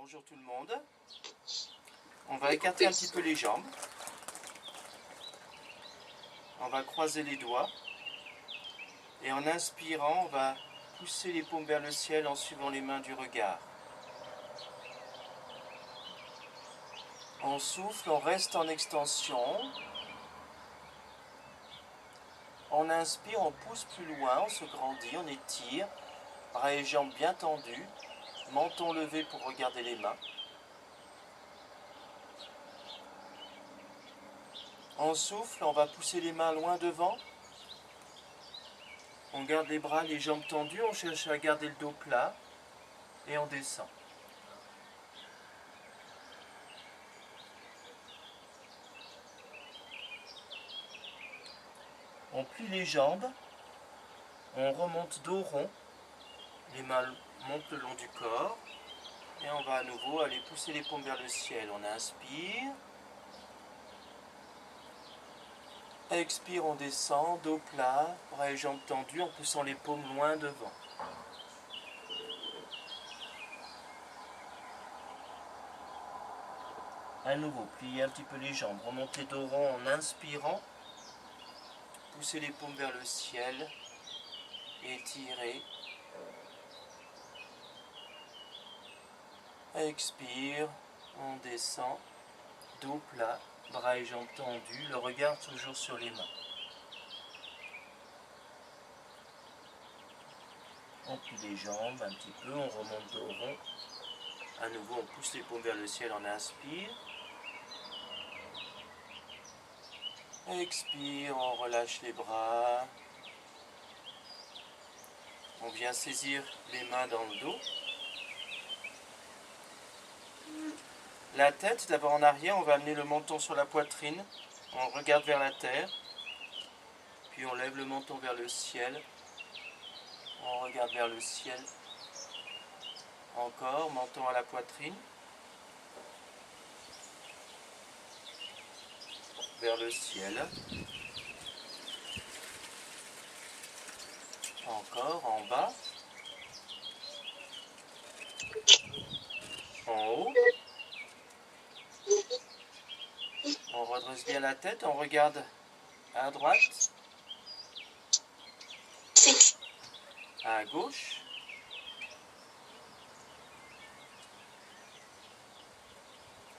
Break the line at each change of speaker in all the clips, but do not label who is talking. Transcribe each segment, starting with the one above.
Bonjour tout le monde. On va écarter un petit peu les jambes. On va croiser les doigts. Et en inspirant, on va pousser les paumes vers le ciel en suivant les mains du regard. On souffle, on reste en extension. On inspire, on pousse plus loin, on se grandit, on étire. Bras et jambes bien tendus. Menton levé pour regarder les mains. On souffle, on va pousser les mains loin devant. On garde les bras, les jambes tendues, on cherche à garder le dos plat et on descend. On plie les jambes, on remonte dos rond, les mains montent le long du corps et on va à nouveau aller pousser les paumes vers le ciel. On inspire, expire, on descend, dos plat, bras et jambes tendus en poussant les paumes loin devant. À nouveau, pliez un petit peu les jambes, remontez dos rond en inspirant, poussez les paumes vers le ciel, étirez. Expire, on descend, dos plat, bras et jambes tendus, le regard toujours sur les mains. On plie les jambes un petit peu, on remonte dos rond. À nouveau, on pousse les paumes vers le ciel, on inspire. Expire, on relâche les bras. On vient saisir les mains dans le dos. La tête, d'abord en arrière, on va amener le menton sur la poitrine. On regarde vers la terre. Puis on lève le menton vers le ciel. On regarde vers le ciel. Encore, menton à la poitrine. Vers le ciel. Encore, en bas. En haut. On redresse bien la tête, on regarde à droite. À gauche.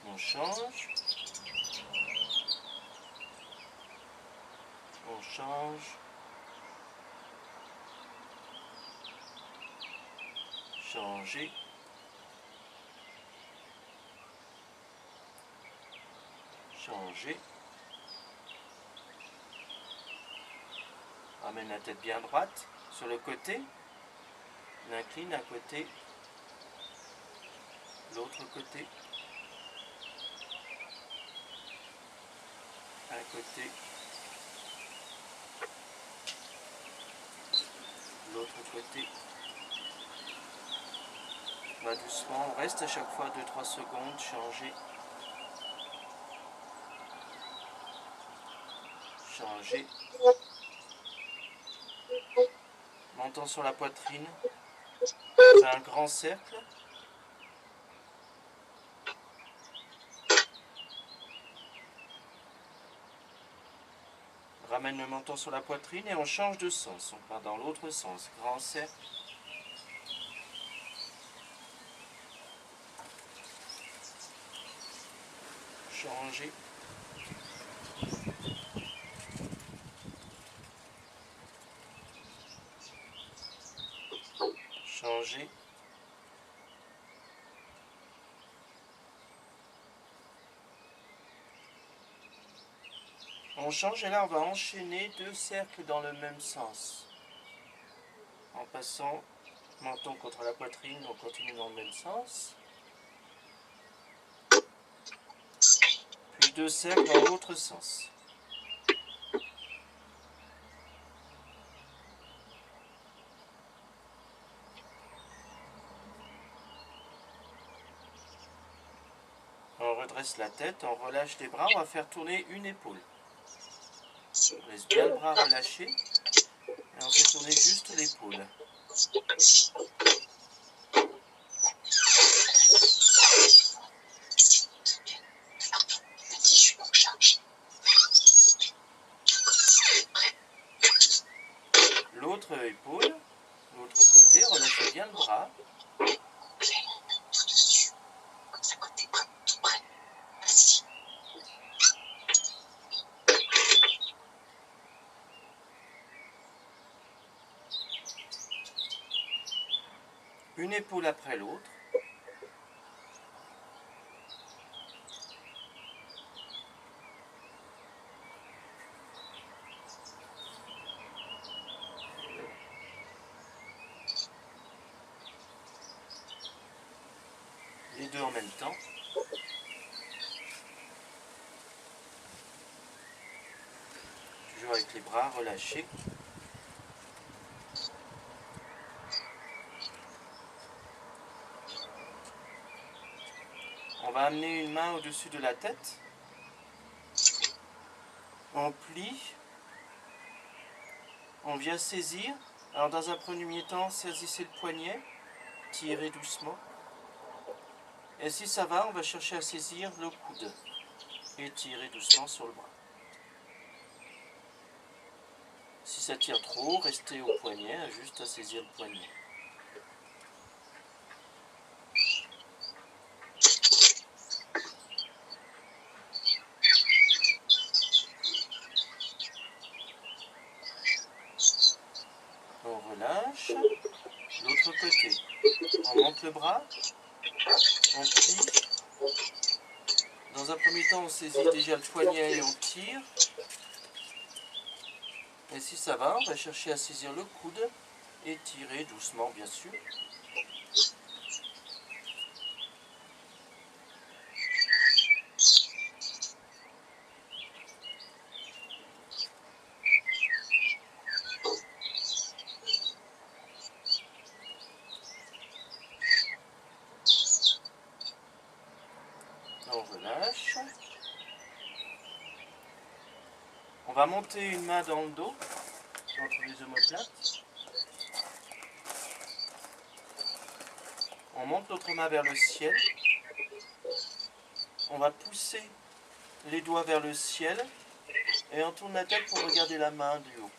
On change. On change. Changer. Changer. Ramène la tête bien droite sur le côté. On incline un côté. L'autre côté. Un côté. L'autre côté. On va doucement, on reste à chaque fois 2-3 secondes, changer. Changer. Menton sur la poitrine. On fait un grand cercle. Ramène le menton sur la poitrine et on change de sens. On part dans l'autre sens. Grand cercle. Changer. Changer. On change et là on va enchaîner 2 cercles dans le même sens. En passant menton contre la poitrine, on continue dans le même sens. Puis 2 cercles dans l'autre sens. On redresse la tête, on relâche les bras, on va faire tourner une épaule. On laisse bien le bras relâché et on fait tourner juste l'épaule. épaule. L'autre côté, relâchez bien le bras. Une épaule après l'autre. Les deux en même temps. Toujours avec les bras relâchés. On va amener une main au-dessus de la tête. On plie. On vient saisir. Alors dans un premier temps, saisissez le poignet. Tirez doucement. Et si ça va, on va chercher à saisir le coude. Et tirer doucement sur le bras. Si ça tire trop, restez au poignet, juste à saisir le poignet. On relâche. L'autre côté. On monte le bras. On plie. Dans un premier temps, on saisit déjà le poignet et on tire. Et si ça va, on va chercher à saisir le coude et tirer doucement, bien sûr. On relâche. On va monter une main dans le dos, entre les omoplates. On monte l'autre main vers le ciel. On va pousser les doigts vers le ciel et on tourne la tête pour regarder la main du haut.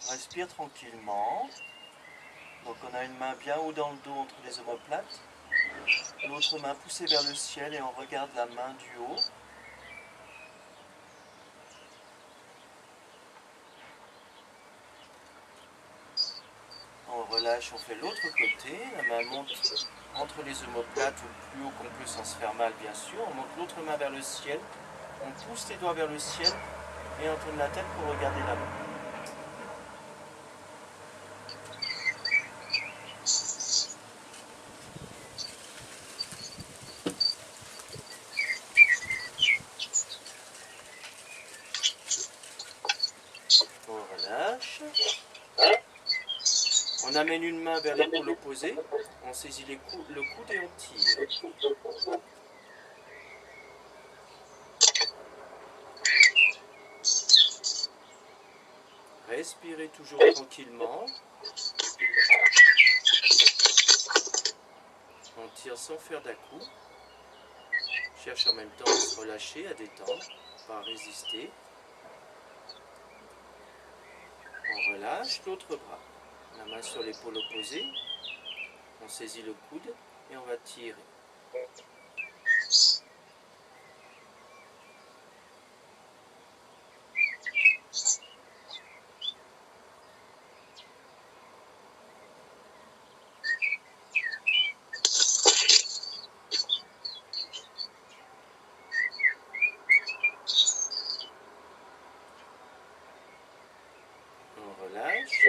Respire tranquillement. Donc on a une main bien haut dans le dos entre les omoplates. L'autre main poussée vers le ciel et on regarde la main du haut. On relâche, on fait l'autre côté. La main monte entre les omoplates ou le plus haut qu'on peut sans se faire mal bien sûr. On monte l'autre main vers le ciel. On pousse les doigts vers le ciel et on tourne la tête pour regarder la main. On relâche. On amène une main vers l'épaule opposée. On saisit le coude et on tire. Respirez toujours tranquillement. On tire sans faire d'à-coup. Cherche en même temps à se relâcher, à détendre, pas à résister. On relâche l'autre bras. La main sur l'épaule opposée. On saisit le coude et on va tirer. On relâche.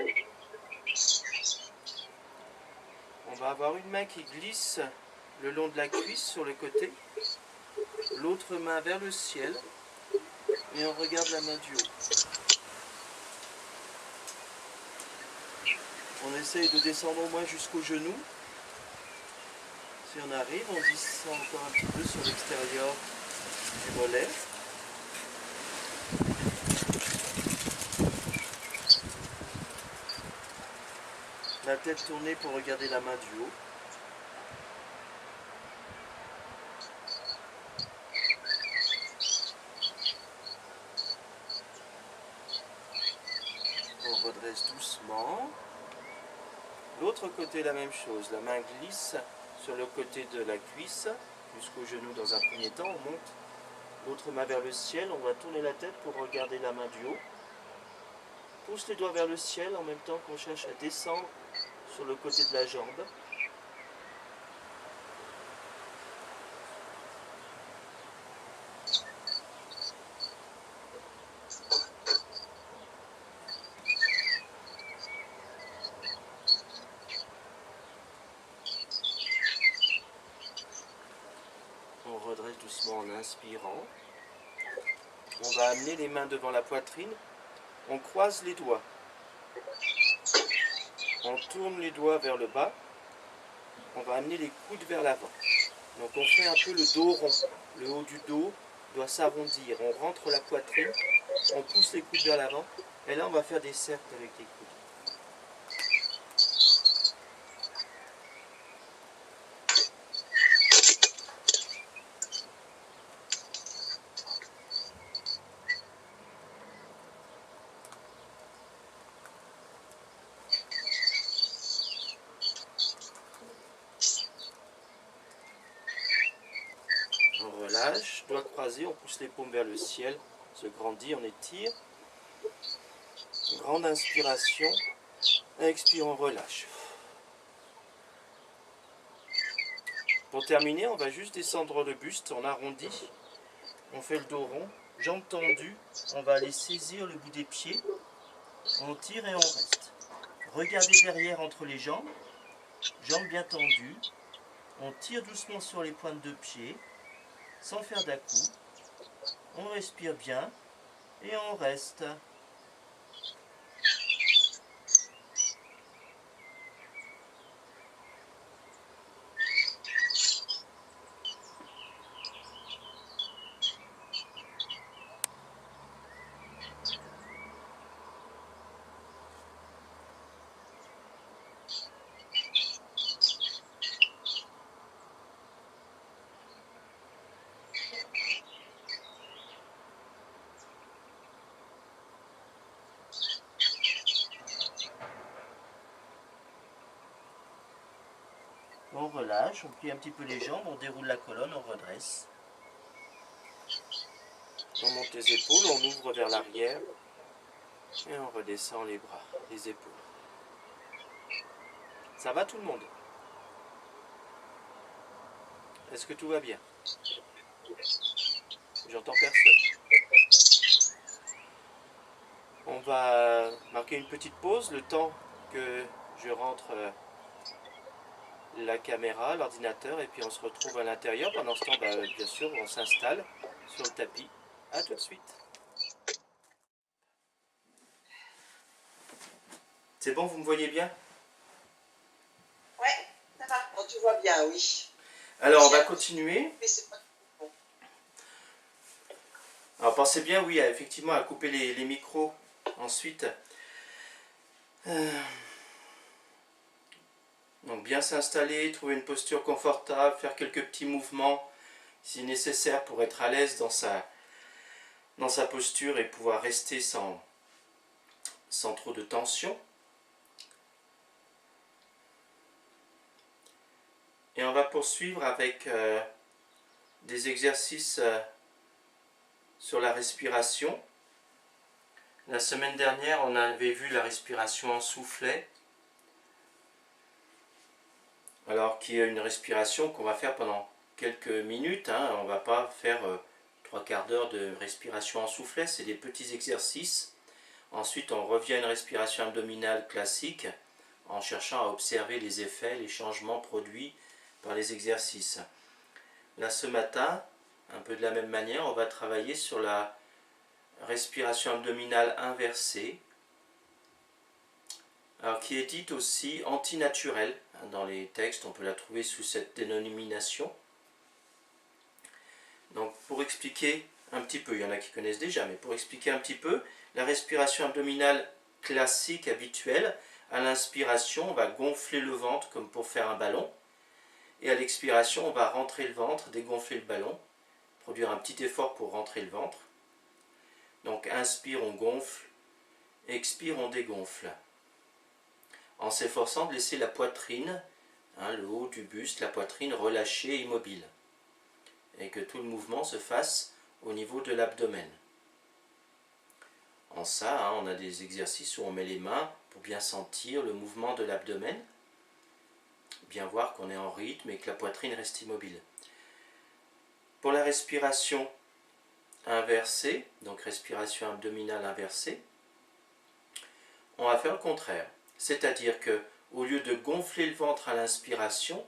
On va avoir une main qui glisse le long de la cuisse sur le côté. L'autre main vers le ciel. Et on regarde la main du haut. On essaye de descendre au moins jusqu'au genou. Si on arrive, on descend encore un petit peu sur l'extérieur du mollet. La tête tournée pour regarder la main du haut. redresse doucement. L'autre côté, la même chose. La main glisse sur le côté de la cuisse, jusqu'au genou dans un premier temps. On monte l'autre main vers le ciel. On va tourner la tête pour regarder la main du haut. Pousse les doigts vers le ciel en même temps qu'on cherche à descendre sur le côté de la jambe. On redresse doucement en inspirant. On va amener les mains devant la poitrine. On croise les doigts. On tourne les doigts vers le bas. On va amener les coudes vers l'avant. Donc on fait un peu le dos rond. Le haut du dos doit s'arrondir. On rentre la poitrine. On pousse les coudes vers l'avant. Et là on va faire des cercles avec les coudes. On relâche, doigts croisés, on pousse les paumes vers le ciel, on se grandit, on étire. Grande inspiration, expire, on relâche. Pour terminer, on va juste descendre le buste, on arrondit, on fait le dos rond, jambes tendues, on va aller saisir le bout des pieds, on tire et on reste. Regardez derrière entre les jambes, jambes bien tendues, on tire doucement sur les pointes de pied, sans faire d'à-coups, on respire bien et on reste. On relâche, on plie un petit peu les jambes, on déroule la colonne, on redresse. On monte les épaules, on ouvre vers l'arrière et on redescend les bras, les épaules. Ça va tout le monde? Est-ce que tout va bien? J'entends personne. On va marquer une petite pause, le temps que je rentre la caméra, l'ordinateur, et puis on se retrouve à l'intérieur. Pendant ce temps, bien sûr, on s'installe sur le tapis. A tout de suite. C'est bon, vous me voyez bien?
Ouais, ça va. On te voit bien, oui.
Alors, on va continuer.
Mais c'est pas bon.
Alors, pensez bien, oui, effectivement, à couper les micros ensuite. Donc, bien s'installer, trouver une posture confortable, faire quelques petits mouvements si nécessaire pour être à l'aise dans sa posture et pouvoir rester sans trop de tension. Et on va poursuivre avec des exercices sur la respiration. La semaine dernière, on avait vu la respiration en soufflet. Alors, qui est une respiration qu'on va faire pendant quelques minutes. On ne va pas faire 3/4 d'heure de respiration en soufflet. C'est des petits exercices. Ensuite, on revient à une respiration abdominale classique en cherchant à observer les effets, les changements produits par les exercices. Là, ce matin, un peu de la même manière, on va travailler sur la respiration abdominale inversée, alors qui est dite aussi antinaturelle. Dans les textes, on peut la trouver sous cette dénomination. Donc, pour expliquer un petit peu, il y en a qui connaissent déjà, mais pour expliquer un petit peu, la respiration abdominale classique, habituelle, à l'inspiration, on va gonfler le ventre comme pour faire un ballon, et à l'expiration, on va rentrer le ventre, dégonfler le ballon, produire un petit effort pour rentrer le ventre. Donc, inspire, on gonfle, Expire, on dégonfle. En s'efforçant de laisser la poitrine, le haut du buste, la poitrine relâchée, immobile. Et que tout le mouvement se fasse au niveau de l'abdomen. En ça, on a des exercices où on met les mains pour bien sentir le mouvement de l'abdomen, bien voir qu'on est en rythme et que la poitrine reste immobile. Pour la respiration inversée, donc respiration abdominale inversée, on va faire le contraire. C'est-à-dire que au lieu de gonfler le ventre à l'inspiration,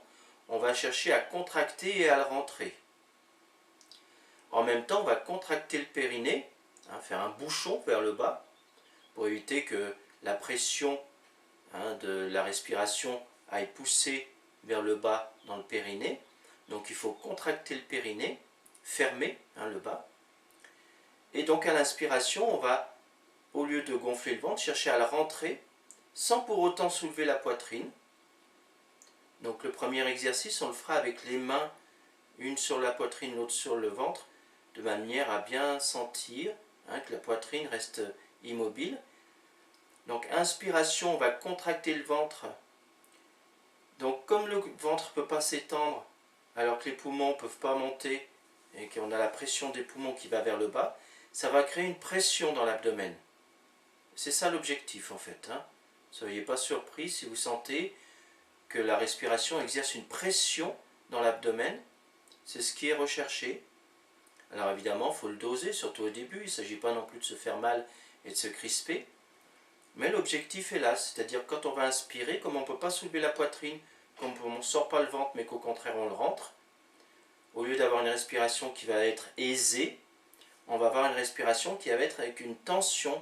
on va chercher à contracter et à le rentrer. En même temps, on va contracter le périnée, faire un bouchon vers le bas, pour éviter que la pression de la respiration aille pousser vers le bas dans le périnée. Donc il faut contracter le périnée, fermer le bas. Et donc à l'inspiration, on va, au lieu de gonfler le ventre, chercher à le rentrer sans pour autant soulever la poitrine. Donc le premier exercice, on le fera avec les mains, une sur la poitrine, l'autre sur le ventre, de manière à bien sentir que la poitrine reste immobile. Donc inspiration, on va contracter le ventre. Donc comme le ventre ne peut pas s'étendre, alors que les poumons ne peuvent pas monter, et qu'on a la pression des poumons qui va vers le bas, ça va créer une pression dans l'abdomen. C'est ça l'objectif en fait. Ne soyez pas surpris si vous sentez que la respiration exerce une pression dans l'abdomen. C'est ce qui est recherché. Alors évidemment, il faut le doser, surtout au début. Il ne s'agit pas non plus de se faire mal et de se crisper. Mais l'objectif est là, c'est-à-dire quand on va inspirer, comme on ne peut pas soulever la poitrine, comme on ne sort pas le ventre, mais qu'au contraire on le rentre, au lieu d'avoir une respiration qui va être aisée, on va avoir une respiration qui va être avec une tension,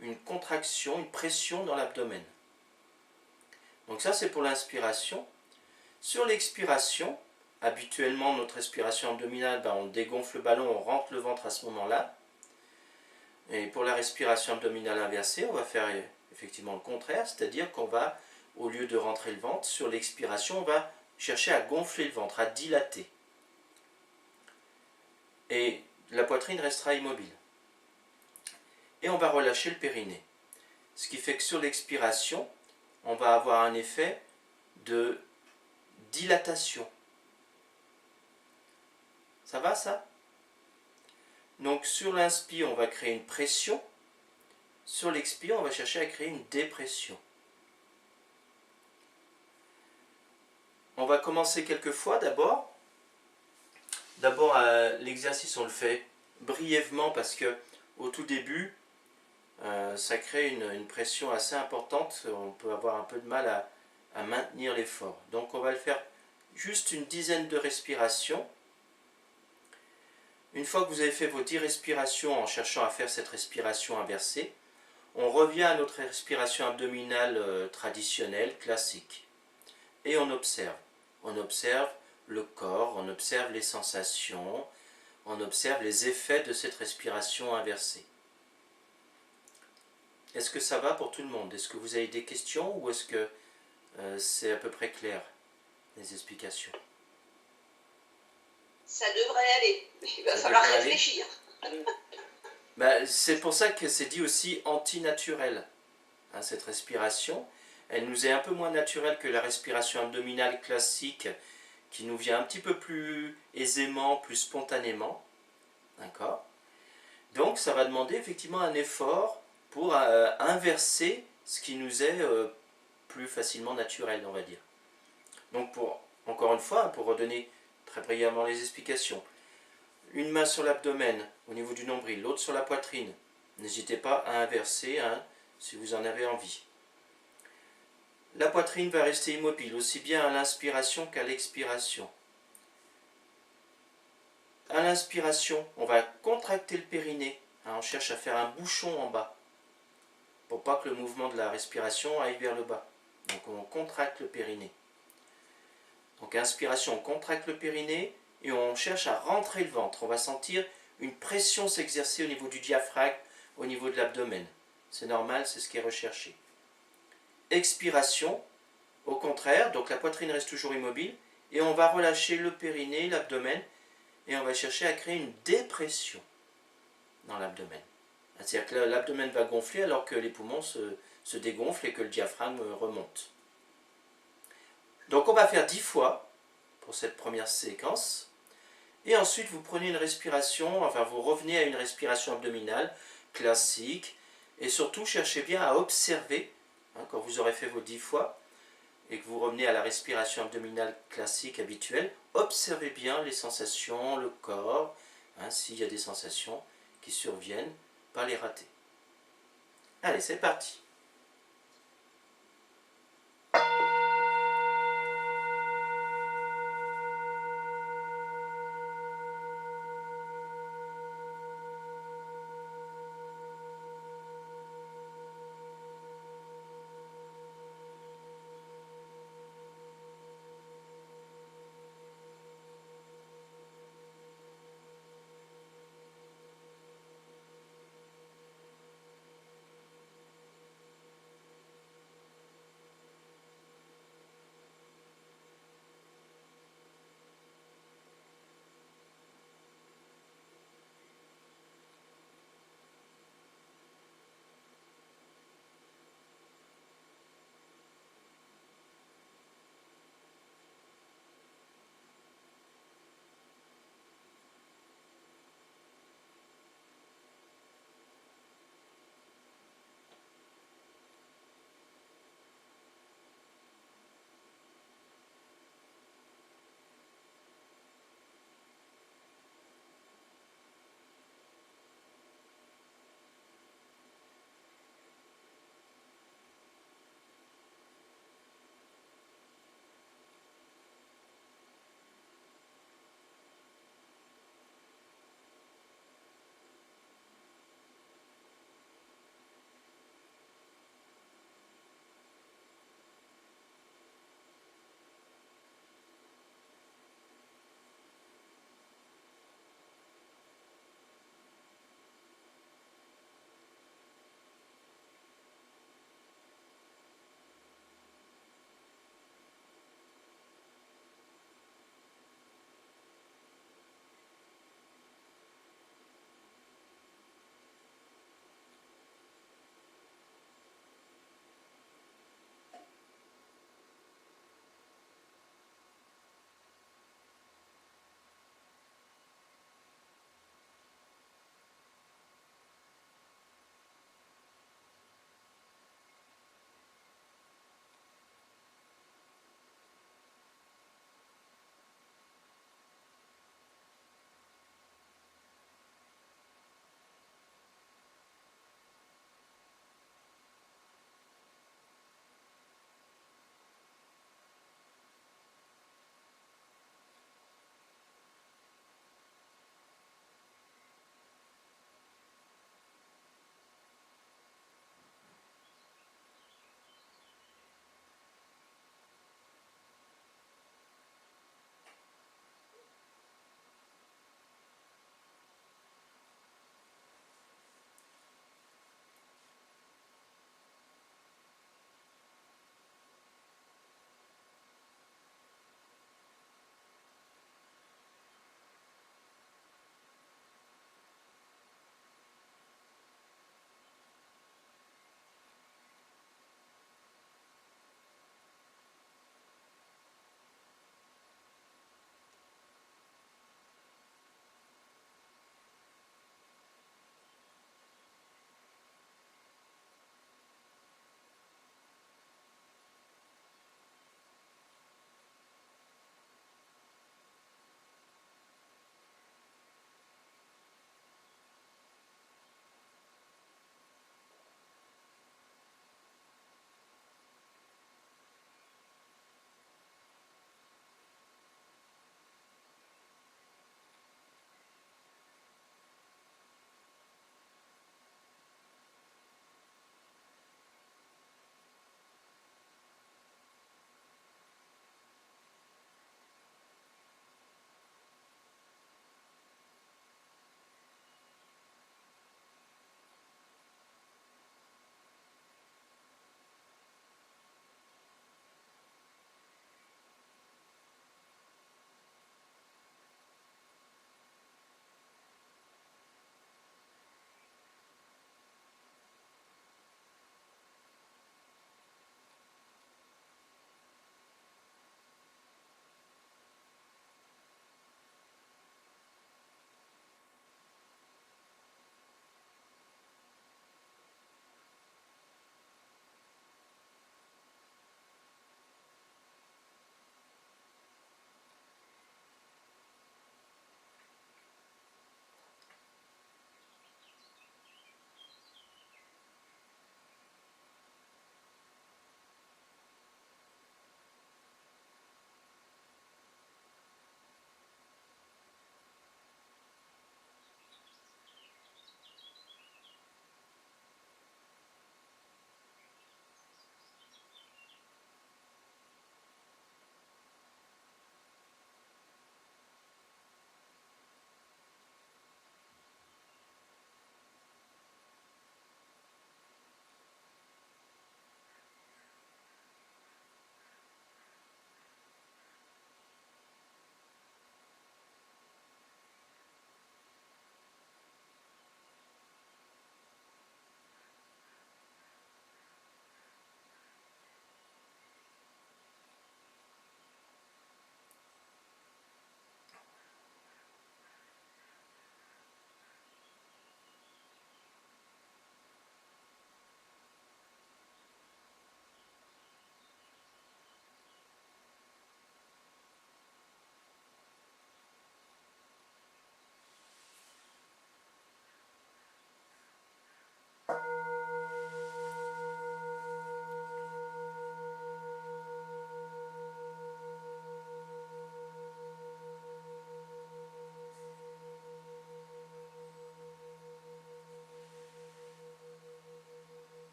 une contraction, une pression dans l'abdomen. Donc ça c'est pour l'inspiration. Sur l'expiration, habituellement notre respiration abdominale, on dégonfle le ballon, on rentre le ventre à ce moment-là. Et pour la respiration abdominale inversée, on va faire effectivement le contraire, c'est-à-dire qu'on va, au lieu de rentrer le ventre, sur l'expiration, on va chercher à gonfler le ventre, à dilater. Et la poitrine restera immobile. Et on va relâcher le périnée. Ce qui fait que sur l'expiration, on va avoir un effet de dilatation. Ça va ça ? Donc sur l'inspire, on va créer une pression. Sur l'expire, on va chercher à créer une dépression. On va commencer quelques fois d'abord. D'abord, l'exercice, on le fait brièvement parce que au tout début, ça crée une pression assez importante. On peut avoir un peu de mal à maintenir l'effort. Donc on va le faire juste une dizaine de respirations. Une fois que vous avez fait vos 10 respirations en cherchant à faire cette respiration inversée, on revient à notre respiration abdominale traditionnelle, classique. Et on observe. On observe le corps, on observe les sensations, on observe les effets de cette respiration inversée. Est-ce que ça va pour tout le monde? Est-ce que vous avez des questions ou est-ce que c'est à peu près clair, les explications?
Ça devrait aller, mais il va falloir réfléchir.
C'est pour ça que c'est dit aussi antinaturel. Cette respiration, elle nous est un peu moins naturelle que la respiration abdominale classique qui nous vient un petit peu plus aisément, plus spontanément. D'accord? Donc ça va demander effectivement un effort pour inverser ce qui nous est plus facilement naturel, on va dire. Donc encore une fois, pour redonner très brièvement les explications, une main sur l'abdomen au niveau du nombril, l'autre sur la poitrine. N'hésitez pas à inverser si vous en avez envie. La poitrine va rester immobile, aussi bien à l'inspiration qu'à l'expiration. À l'inspiration, on va contracter le périnée. On cherche à faire un bouchon en bas, pour pas que le mouvement de la respiration aille vers le bas. Donc on contracte le périnée. Donc inspiration, on contracte le périnée et on cherche à rentrer le ventre. On va sentir une pression s'exercer au niveau du diaphragme, au niveau de l'abdomen. C'est normal, c'est ce qui est recherché. Expiration, au contraire, donc la poitrine reste toujours immobile et on va relâcher le périnée, l'abdomen et on va chercher à créer une dépression dans l'abdomen. C'est-à-dire que l'abdomen va gonfler alors que les poumons se dégonflent et que le diaphragme remonte. Donc on va faire 10 fois pour cette première séquence. Et ensuite vous prenez une respiration, enfin vous revenez à une respiration abdominale classique. Et surtout cherchez bien à observer, quand vous aurez fait vos 10 fois, et que vous revenez à la respiration abdominale classique habituelle, observez bien les sensations, le corps, s'il y a des sensations qui surviennent, pas les rater. Allez, c'est parti.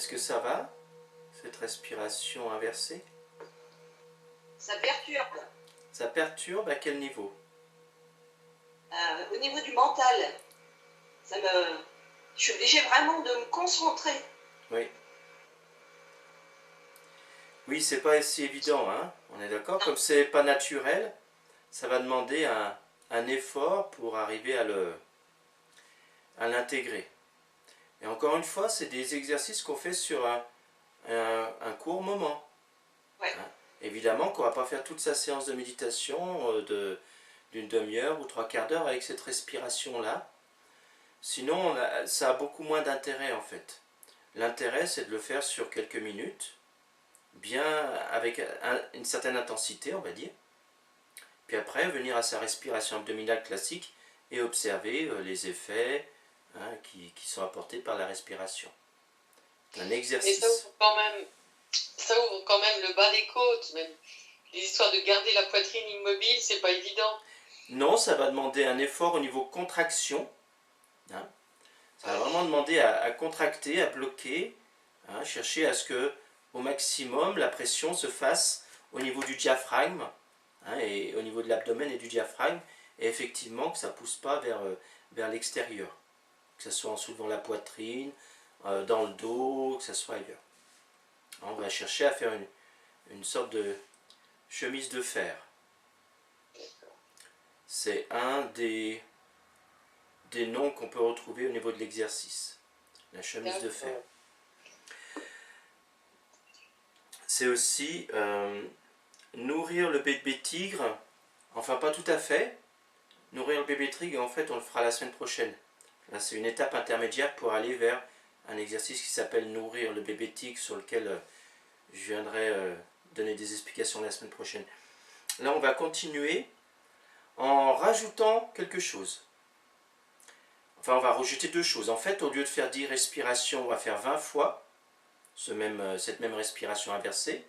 est-ce que ça va, cette respiration inversée?
Ça perturbe.
Ça perturbe à quel niveau?
Au niveau du mental, ça me... je suis obligée vraiment de me concentrer.
Oui. Oui, c'est pas si évident, hein? On est d'accord? Comme c'est pas naturel, ça va demander un effort pour arriver à l'intégrer. Et encore une fois, c'est des exercices qu'on fait sur un court moment.
Ouais.
Hein? Évidemment qu'on ne va pas faire toute sa séance de méditation d'une demi-heure ou 3/4 d'heure avec cette respiration-là. Sinon, ça a beaucoup moins d'intérêt en fait. L'intérêt, c'est de le faire sur quelques minutes, bien avec une certaine intensité, on va dire. Puis après, venir à sa respiration abdominale classique et observer les effets qui sont apportés par la respiration. C'est un exercice.
Mais ça ouvre quand même le bas des côtes, même. Les histoires de garder la poitrine immobile, c'est pas évident.
Non, ça va demander un effort au niveau contraction. Hein. Ça va vraiment demander à contracter, à bloquer, chercher à ce que, au maximum, la pression se fasse au niveau du diaphragme, et au niveau de l'abdomen et du diaphragme, et effectivement que ça ne pousse pas vers l'extérieur. Que ce soit en soulevant la poitrine, dans le dos, que ce soit ailleurs. On va chercher à faire une sorte de chemise de fer. C'est un des noms qu'on peut retrouver au niveau de l'exercice. La chemise de fer. C'est aussi nourrir le bébé tigre. Enfin, pas tout à fait. Nourrir le bébé tigre, en fait, on le fera la semaine prochaine. Là, c'est une étape intermédiaire pour aller vers un exercice qui s'appelle nourrir le bébé tigre, sur lequel je viendrai donner des explications la semaine prochaine. Là, on va continuer en rajoutant quelque chose. Enfin, on va rajouter deux choses. En fait, au lieu de faire 10 respirations, on va faire 20 fois cette même respiration inversée.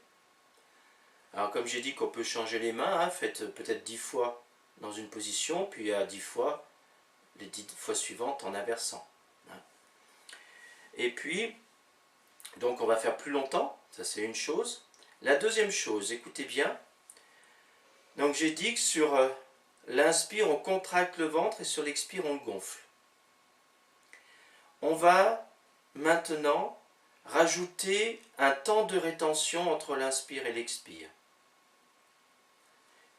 Alors, comme j'ai dit qu'on peut changer les mains, faites peut-être 10 fois dans une position, puis à 10 fois, les 10 fois suivantes en inversant. Et puis, donc on va faire plus longtemps, ça c'est une chose. La deuxième chose, écoutez bien. Donc j'ai dit que sur l'inspire, on contracte le ventre et sur l'expire, on le gonfle. On va maintenant rajouter un temps de rétention entre l'inspire et l'expire.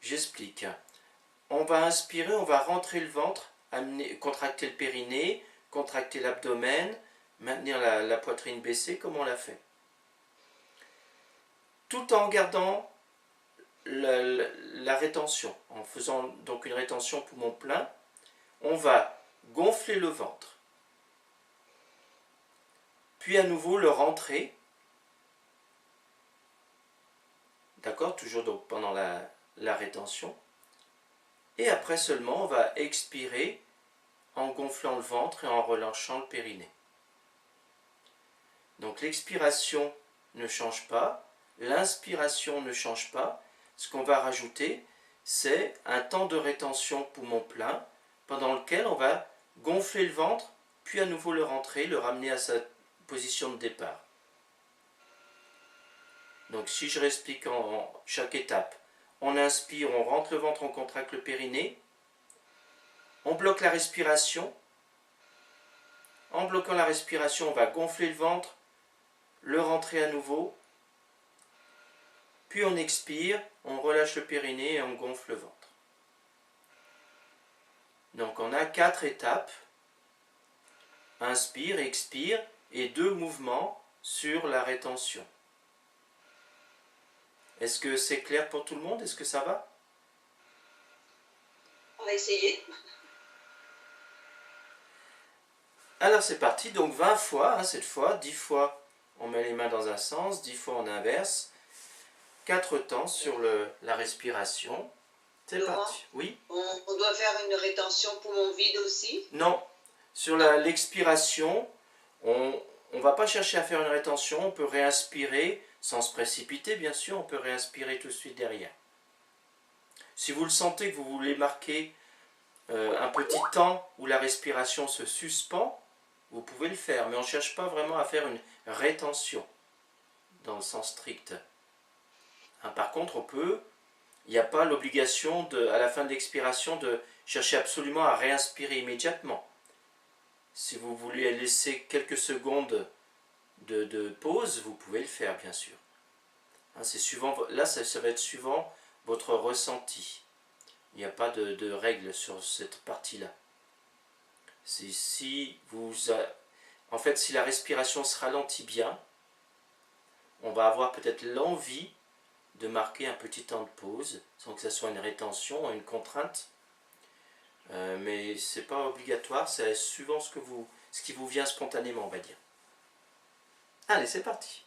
J'explique. On va inspirer, on va rentrer le ventre, contracter le périnée, contracter l'abdomen, maintenir la poitrine baissée comme on l'a fait. Tout en gardant la rétention, en faisant donc une rétention poumon plein, on va gonfler le ventre. Puis à nouveau le rentrer. D'accord, toujours donc pendant la rétention. Et après seulement, on va expirer en gonflant le ventre et en relâchant le périnée. Donc l'expiration ne change pas, l'inspiration ne change pas. Ce qu'on va rajouter, c'est un temps de rétention poumon plein pendant lequel on va gonfler le ventre, puis à nouveau le rentrer, le ramener à sa position de départ. Donc si je réexplique en chaque étape, on inspire, on rentre le ventre, on contracte le périnée, on bloque la respiration. En bloquant la respiration, on va gonfler le ventre, le rentrer à nouveau, puis on expire, on relâche le périnée et on gonfle le ventre. Donc on a 4 étapes, inspire, expire, et 2 mouvements sur la rétention. Est-ce que c'est clair pour tout le monde? Est-ce que ça va?
On va essayer.
Alors c'est parti, donc 20 fois, cette fois, 10 fois on met les mains dans un sens, 10 fois on inverse, 4 temps sur la respiration. C'est parti. Oui?
On doit faire une rétention poumon vide aussi?
Non. Sur l'expiration, on ne va pas chercher à faire une rétention, on peut réinspirer, sans se précipiter bien sûr, on peut réinspirer tout de suite derrière. Si vous le sentez que vous voulez marquer un petit temps où la respiration se suspend, vous pouvez le faire, mais on ne cherche pas vraiment à faire une rétention, dans le sens strict. Hein, par contre, il n'y a pas l'obligation, à la fin de l'expiration, de chercher absolument à réinspirer immédiatement. Si vous voulez laisser quelques secondes de pause, vous pouvez le faire, bien sûr. Hein, là, ça va être suivant votre ressenti. Il n'y a pas de règle sur cette partie-là. En fait, si la respiration se ralentit bien, on va avoir peut-être l'envie de marquer un petit temps de pause, sans que ça soit une rétention ou une contrainte. Mais c'est pas obligatoire, c'est suivant ce qui vous vient spontanément, on va dire. Allez, c'est parti.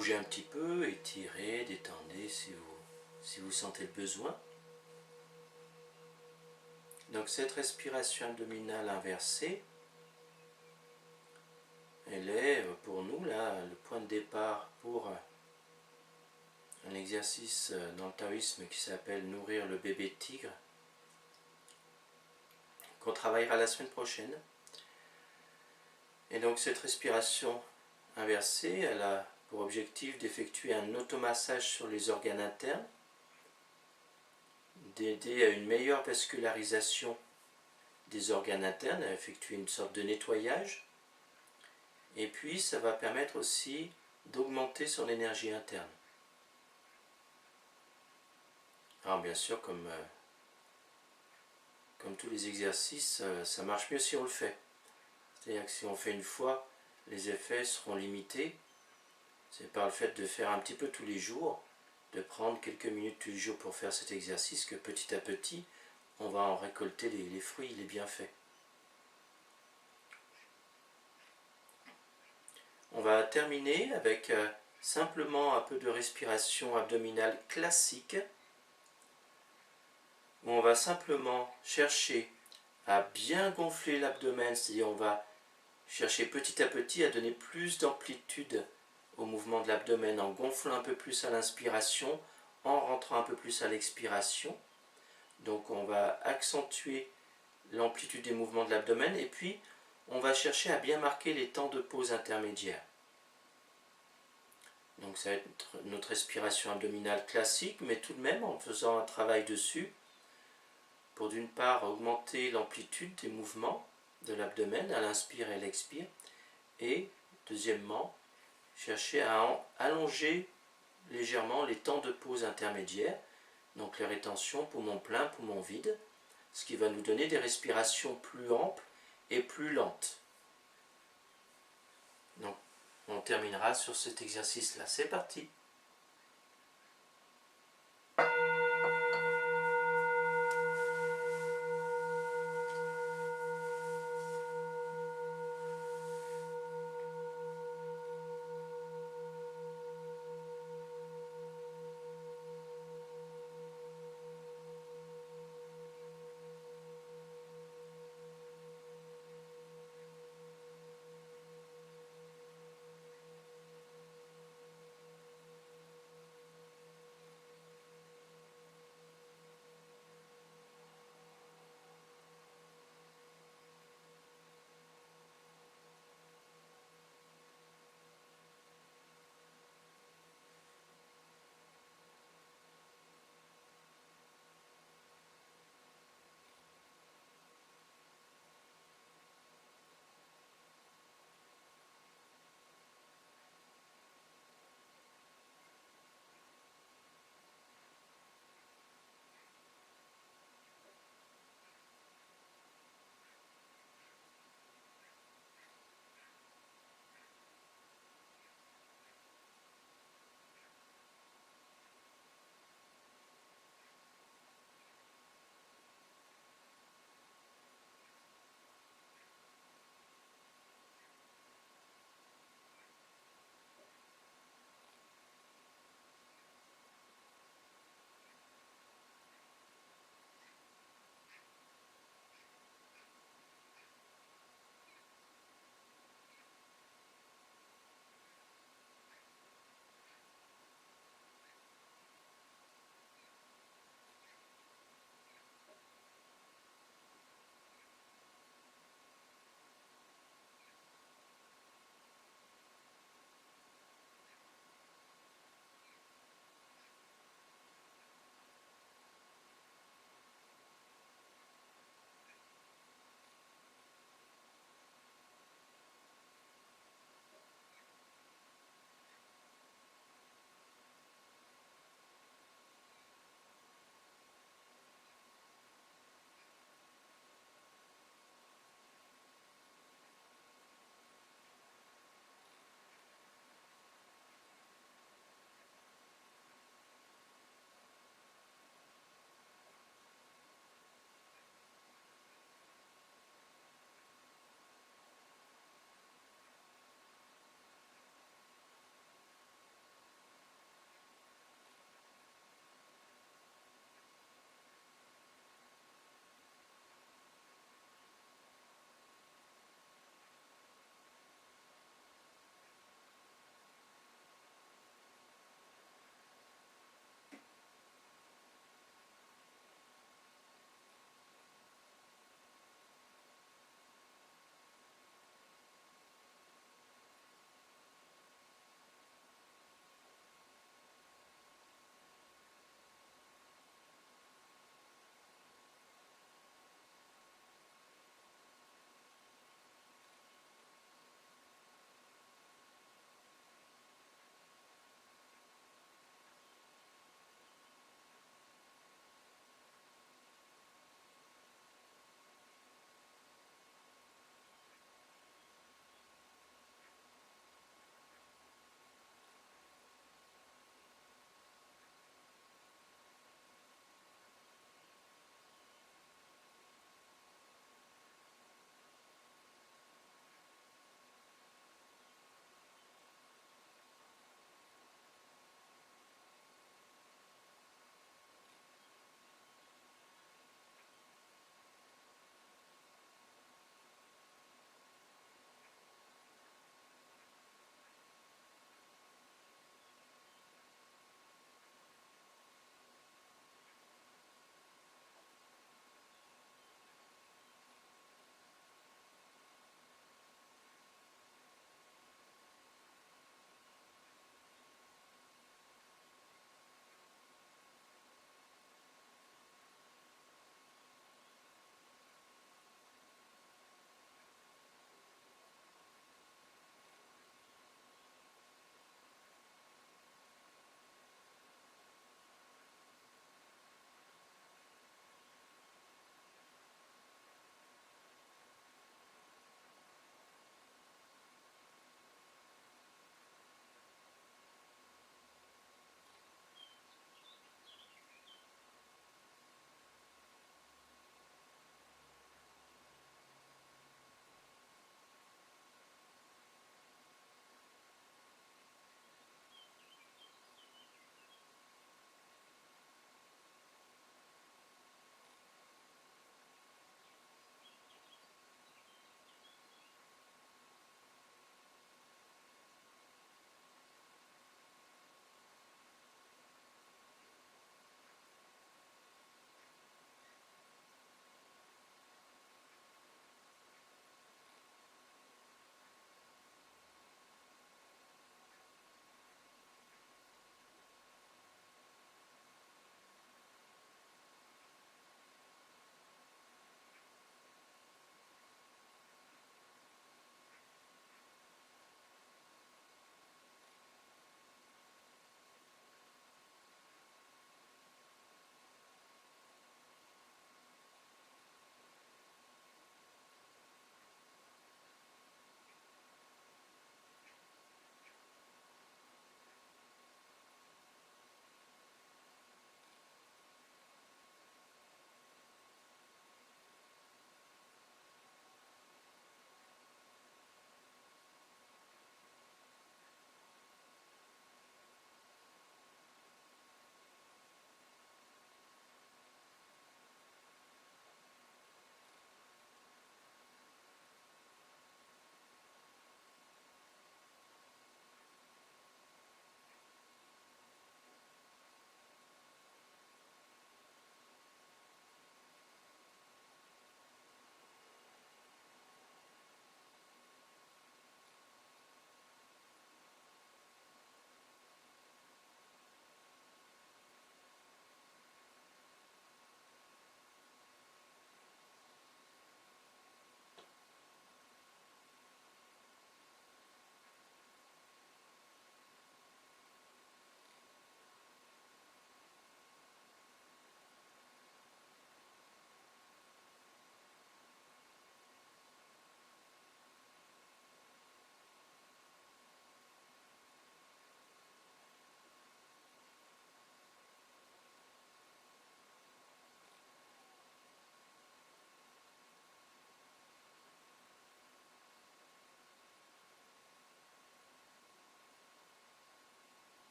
bouger un petit peu, étirez, détendez si vous sentez le besoin. Donc cette respiration abdominale inversée, elle est pour nous là le point de départ pour un exercice dans le taoïsme qui s'appelle nourrir le bébé tigre, qu'on travaillera la semaine prochaine. Et donc cette respiration inversée, elle a pour objectif d'effectuer un automassage sur les organes internes, d'aider à une meilleure vascularisation des organes internes, à effectuer une sorte de nettoyage. Et puis ça va permettre aussi d'augmenter son énergie interne. Alors bien sûr, comme tous les exercices, ça marche mieux si on le fait. C'est-à-dire que si on fait une fois, les effets seront limités. C'est par le fait de faire un petit peu tous les jours, de prendre quelques minutes tous les jours pour faire cet exercice, que petit à petit, on va en récolter les fruits, les bienfaits. On va terminer avec simplement un peu de respiration abdominale classique, où on va simplement chercher à bien gonfler l'abdomen, c'est-à-dire on va chercher petit à petit à donner plus d'amplitude au mouvement de l'abdomen en gonflant un peu plus à l'inspiration, en rentrant un peu plus à l'expiration. Donc on va accentuer l'amplitude des mouvements de l'abdomen et puis on va chercher à bien marquer les temps de pause intermédiaires. Donc ça va être notre respiration abdominale classique, mais tout de même en faisant un travail dessus pour d'une part augmenter l'amplitude des mouvements de l'abdomen à l'inspire et à l'expire, et deuxièmement chercher à allonger légèrement les temps de pause intermédiaires, donc les rétentions poumon plein, poumon vide, ce qui va nous donner des respirations plus amples et plus lentes. Donc on terminera sur cet exercice-là. C'est parti!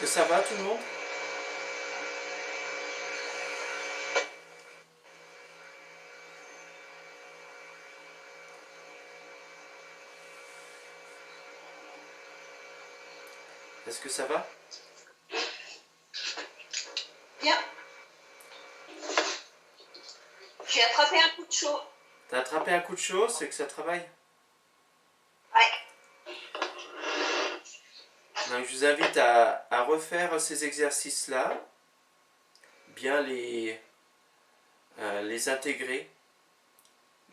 Est-ce que ça va tout le monde? Est-ce que ça va?
Bien. J'ai attrapé un coup de chaud.
T'as attrapé un coup de chaud, c'est que ça travaille?
Ouais.
Donc, je vous invite à refaire ces exercices-là, bien les intégrer,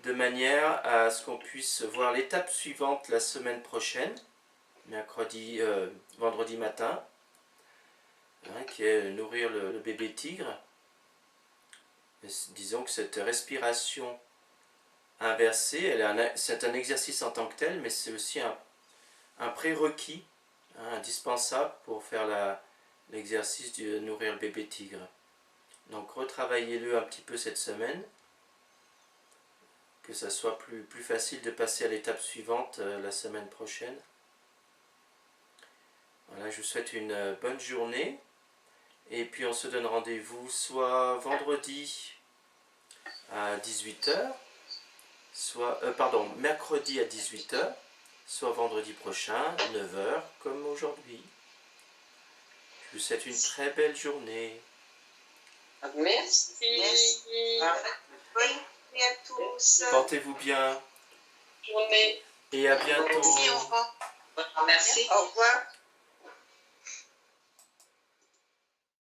de manière à ce qu'on puisse voir l'étape suivante la semaine prochaine, vendredi matin, hein, qui est nourrir le bébé tigre. Et disons que cette respiration inversée, c'est un exercice en tant que tel, mais c'est aussi un prérequis, hein, indispensable pour faire l'exercice de nourrir le bébé tigre. Donc retravaillez-le un petit peu cette semaine, que ça soit plus facile de passer à l'étape suivante la semaine prochaine. Voilà, je vous souhaite une bonne journée. Et puis on se donne rendez-vous soit vendredi à 18h, mercredi à 18h, soit vendredi prochain, 9h, comme aujourd'hui. Je vous souhaite une très belle journée.
Merci.
Merci. Bonne journée à tous.
Portez-vous bien.
Journée.
Et à bientôt.
Merci, au revoir. Merci. Au revoir.